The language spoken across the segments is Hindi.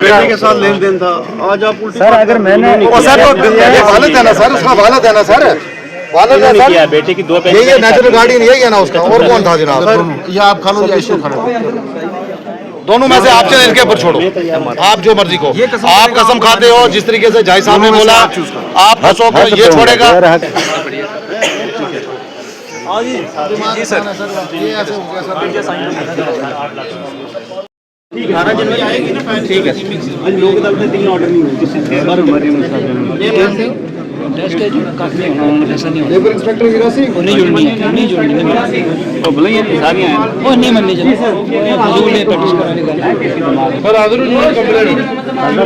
बेटे के साथ लेन देन था, आज आप उल्टी सर अगर मैंने सर वालद है ना सर, उसका वालद है ना सर, वालद है सर। बेटे की दो ये नेचुरल गार्डियन यही है ना उसका, और कौन था जनाब? ये आप खा लो या इसको खा लो, दोनों में से आप चले, इनके ऊपर छोड़ो, आप जो मर्जी को। आप कसम खाते हो जिस तरीके से जाय साहब ने बोला, आप हंसो को ये छोड़ेगा। जी सर, ये ऐसे हो गया सर। 11 जनवरी आएगी ना, ठीक है। आज लोक अदालत में 3 ऑर्डर नहीं हुए, जिससे टेस्ट है जो काफी नहीं होना, ऐसा नहीं होना। लेबर इंस्पेक्टर हीरा सिंह वो नहीं जुड़नी तो बोला ये सारी हैं वो नहीं माननी चाहिए फजूल है प्रैक्टिस कराने का सर आदर जो कंप्लेंट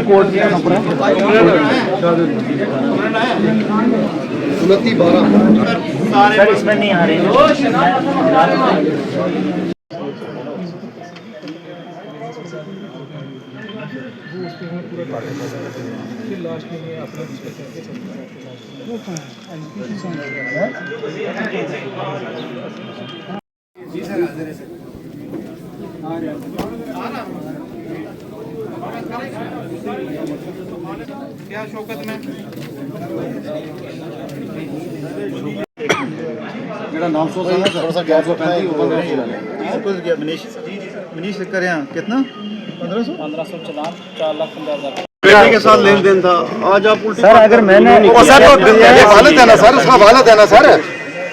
कोर्ट में नंबर है 29/12 सर इसमें नहीं आ रही लास्ट में अपना जी सर क्या शौकत में मेरा नाम सोच रहा है, थोड़ा सा गैप रखना है ऊपर मनीष कर यहाँ कितना 1500 चलान 4,15,000। बेटे के साथ लेन देन था, आज आप उल्टी सर अगर मैंने सर वालद है ना सर, उसका वालद है ना सर,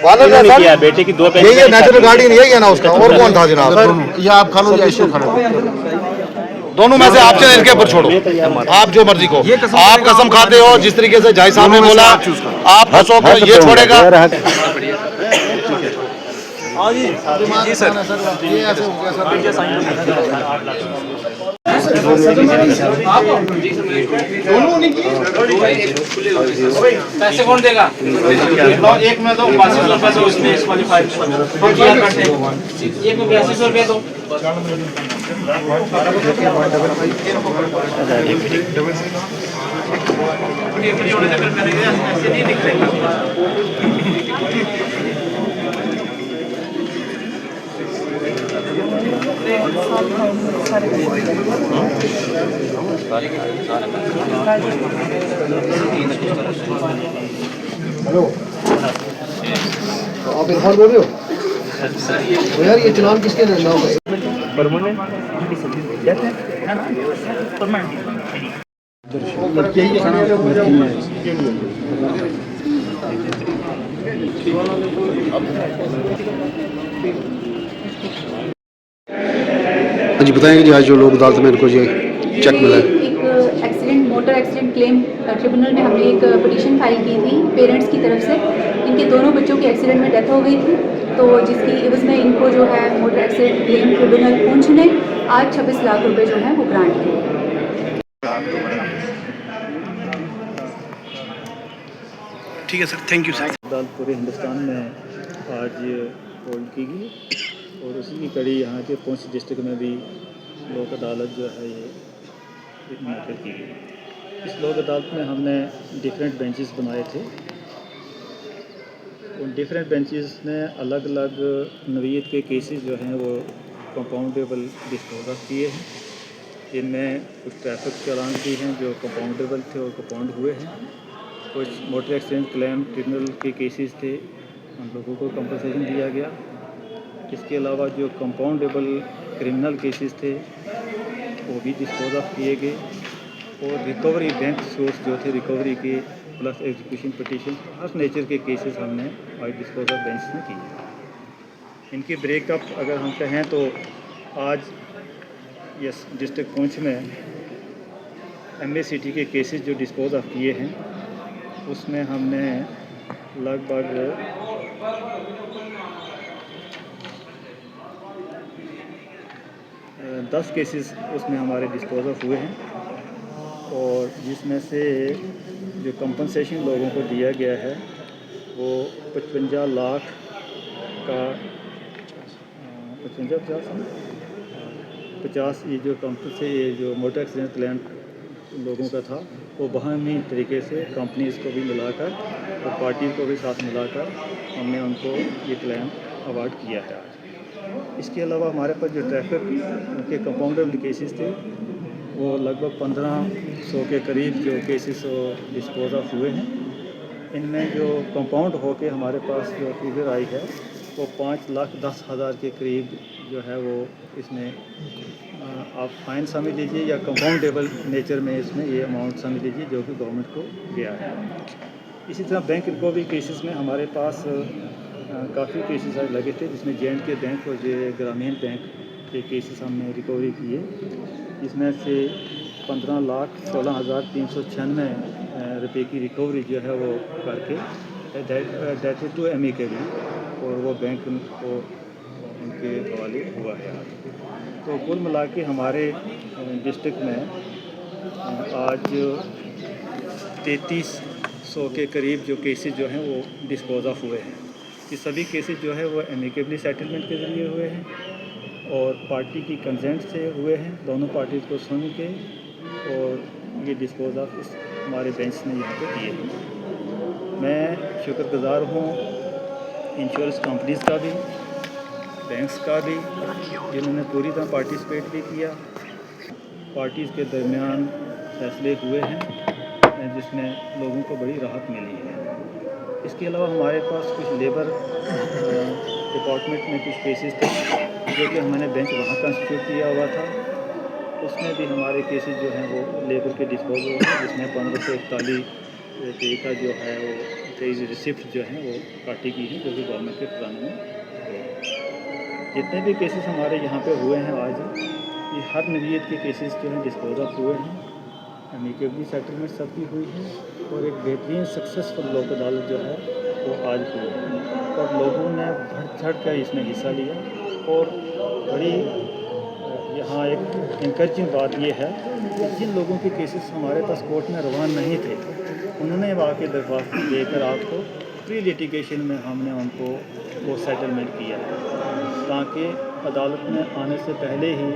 वालद है सर। बेटे की दो ये नेचुरल गार्डियन यही है ना उसका, और कौन था जनाब? ये आप खा लो या इसको खा लो, दोनों में से आप चले, इनके ऊपर छोड़ो, आप जो मर्जी को। आप कसम खाते हो जिस तरीके से जाय साहब ने बोला, आप हंसो को ये छोड़ेगा। जी सर, ये ऐसे हो गया सर। पैसे कौन देगा? एक में दो 82 रुपए से उसमें डिस्क्वालीफाई एक में 82 रुपए दो। हेलो, आप इरफान बोल रहे हो? तो यार ये चलान किसके नाम है? जी बताएंगे जी, आज जो लोक अदालत में इनको ये चेक मिला है। एक accident motor accident claim tribunal में हमने एक पिटीशन फाइल की थी पेरेंट्स की तरफ से। इनके दोनों बच्चों की एक्सीडेंट में डेथ हो गई थी, तो जिसकी एवज में इनको जो है motor accident claim tribunal Poonch ने आज 26 लाख रुपए जो है वो ग्रांट किए। ठीक है सर, थैंक यू सर। अदालत पूरे हिंदुस्तान में आज होल्ड की गई और उसी की कड़ी यहाँ के पुंछ डिस्ट्रिक्ट में भी लोक अदालत जो है ये मुनक़िद की गई। इस लोक अदालत में हमने डिफरेंट बेंचेस बनाए थे। उन डिफरेंट बेंचेस ने अलग अलग नवीयत के केसेस जो हैं वो कंपाउंडेबल डिस्पोज ऑफ किए हैं। इनमें कुछ ट्रैफिक चालान भी हैं जो कंपाउंडेबल थे और कंपाउंड हुए हैं। कुछ मोटर एक्सीडेंट क्लेम ट्रिब्यूनल के केसेस थे, उन लोगों को कंपनसेशन दिया गया। इसके अलावा जो कंपाउंडेबल क्रिमिनल केसेस थे वो भी डिस्पोज ऑफ किए गए और रिकवरी बैंक सोर्स जो थे रिकवरी के plus execution petition her nature के केसेस हमने आज डिस्पोज ऑफ बेंच में किए। इनके ब्रेकअप अगर हम कहें तो आज यस डिस्ट्रिक्ट पुंछ में MACT के केसेस जो डिस्पोज ऑफ किए हैं उसमें हमने लगभग 10 केसेस उसमें हमारे डिस्पोज ऑफ हुए हैं और जिसमें से जो कंपनसेशन लोगों को दिया गया है वो 55 लाख का 50 ये जो कंपनी से ये जो मोटर एक्सीडेंट क्लेम लोगों का था वो बहमी तरीके से कंपनीज को भी मिलाकर और पार्टी को भी साथ मिलाकर हमने उनको ये क्लेम अवार्ड किया है आज। इसके अलावा हमारे पास जो ट्रैफिक के कंपाउंडेबल केसेस थे वो लगभग 1500 के करीब जो केसेस डिस्पोज ऑफ हुए हैं। इनमें जो कंपाउंड होके हमारे पास जो फिगर आई है वो 5,10,000 के करीब जो है वो इसमें आप फाइन समझ लीजिए या कंपाउंडेबल नेचर में इसमें ये अमाउंट समझ लीजिए जो कि गवर्नमेंट को गया है। इसी तरह बैंक रिकवरी केसेस में हमारे पास काफ़ी केसेस लगे थे जिसमें J&K बैंक और ग्रामीण बैंक के केसेस हमने रिकवरी किए, जिसमें से 15,16,396 रुपये की रिकवरी जो है वो करके डेट टू एमिकेबली और वो बैंक को उनके हवाले हुआ है। तो कुल मिला के हमारे डिस्ट्रिक्ट में आज 3300 के करीब जो केसेस जो हैं वो डिस्पोज ऑफ हुए हैं। ये सभी केसेस जो है वो एमिकेबली सेटलमेंट के ज़रिए हुए हैं और पार्टी की कंसेंट से हुए हैं, दोनों पार्टीज़ को सुन के, और ये डिस्पोज ऑफ हमारे बेंच ने यहाँ पे किए हैं। मैं शुक्रगुज़ार हूँ इंश्योरेंस कंपनीज़ का भी, बैंक्स का भी, जिन्होंने पूरी तरह पार्टिसिपेट भी किया। पार्टीज़ के दरमियान फैसले हुए हैं जिसमें लोगों को बड़ी राहत मिली है। इसके अलावा हमारे पास कुछ लेबर डिपार्टमेंट में कुछ केसेस थे जो कि हमने बेंच वहाँ कंस्टिट्यूट किया हुआ था, उसमें भी हमारे केसेस जो हैं वो लेबर के डिस्पोज हुए हैं, जिसमें 1541 रुपये का जो है वो 23 रिसिप्ट जो हैं वो काटी की हैं जो कि गवर्नमेंट के खजाने में। जितने भी केसेस हमारे यहाँ पे हुए हैं आज, ये हर नवीयत के केसेस जो हैं डिस्पोज ऑफ हुए हैं, एमिकेबली सेटलमेंट सबकी हुई है और एक बेहतरीन सक्सेसफुल लोक अदालत जो है वो आज हुई है और लोगों ने बढ़ चढ़ कर इसमें हिस्सा लिया। और बड़ी यहाँ एक इंकरेजिंग बात ये है कि जिन लोगों के केसेस हमारे पास कोर्ट में रवान नहीं थे, उन्होंने आके दरख्वास्त देकर आपको प्री लिटिगेशन में हमने उनको वो सेटलमेंट किया है, ताकि अदालत में आने से पहले ही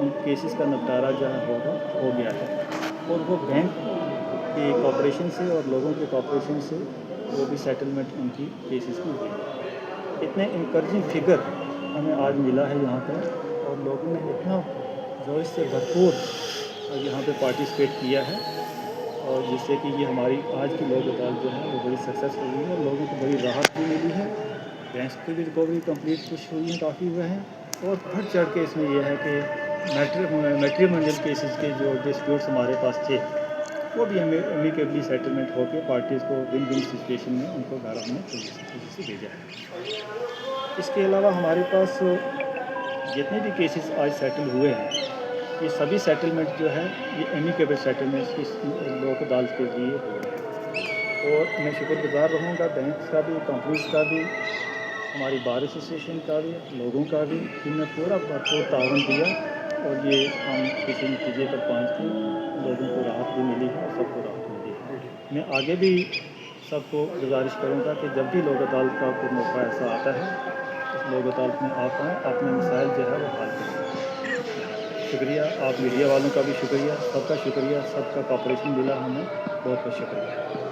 उन केसेस का निपटारा जो है हो गया है। और वो बैंक के कॉपरेशन से और लोगों के कॉपरेशन से वो भी सेटलमेंट उनकी केसेस की हुई है। इतने इंकरेजिंग फिगर हमें आज मिला है यहाँ पर और लोगों ने इतना जोश से भरपूर यहाँ पे पार्टिसिपेट किया है और जिससे कि ये हमारी आज की लोक अदालत जो है वो बड़ी सक्सेसफुल हुई है और लोगों को बड़ी राहत भी मिली है। बैंक की भी रिकवरी कंप्लीट कुछ हुई हैं, काफ़ी हुए हैं। और बढ़ चढ़ के इसमें यह है कि मैट्रिमोनियल केसेस के जो डिस्प्यूट्स हमारे पास थे वो भी एमिकेबली सेटलमेंट होकर पार्टीज़ को विन विन सिचुएशन में उनको घर हमने पुलिस से भेजा है। इसके अलावा हमारे पास जितने भी केसेस आज सेटल हुए हैं, ये सभी सेटलमेंट जो है ये एमिकेबल सेटलमेंट की लोक अदालत के लिए हो रहे हैं। और मैं शुक्रगुजार रहूँगा बैंक्स का भी, कंपनीज का भी, हमारी बार एसोसिएशन का भी, लोगों का भी, जिनने पूरा भरपूर ताउन दिया और ये हम किसी नतीजे पर पहुँच के लोगों को राहत भी मिली है और सबको राहत मिली है। मैं आगे भी सबको गुजारिश करूँगा कि जब भी लोक अदालत का कोई मौका ऐसा आता है, इस लोक अदालत में आप आएँ, अपने मसाइल जो है वो हल करें। शुक्रिया, आप मीडिया वालों का भी शुक्रिया, सबका शुक्रिया, सबका कॉपरेशन मिला हमें, बहुत बहुत शुक्रिया।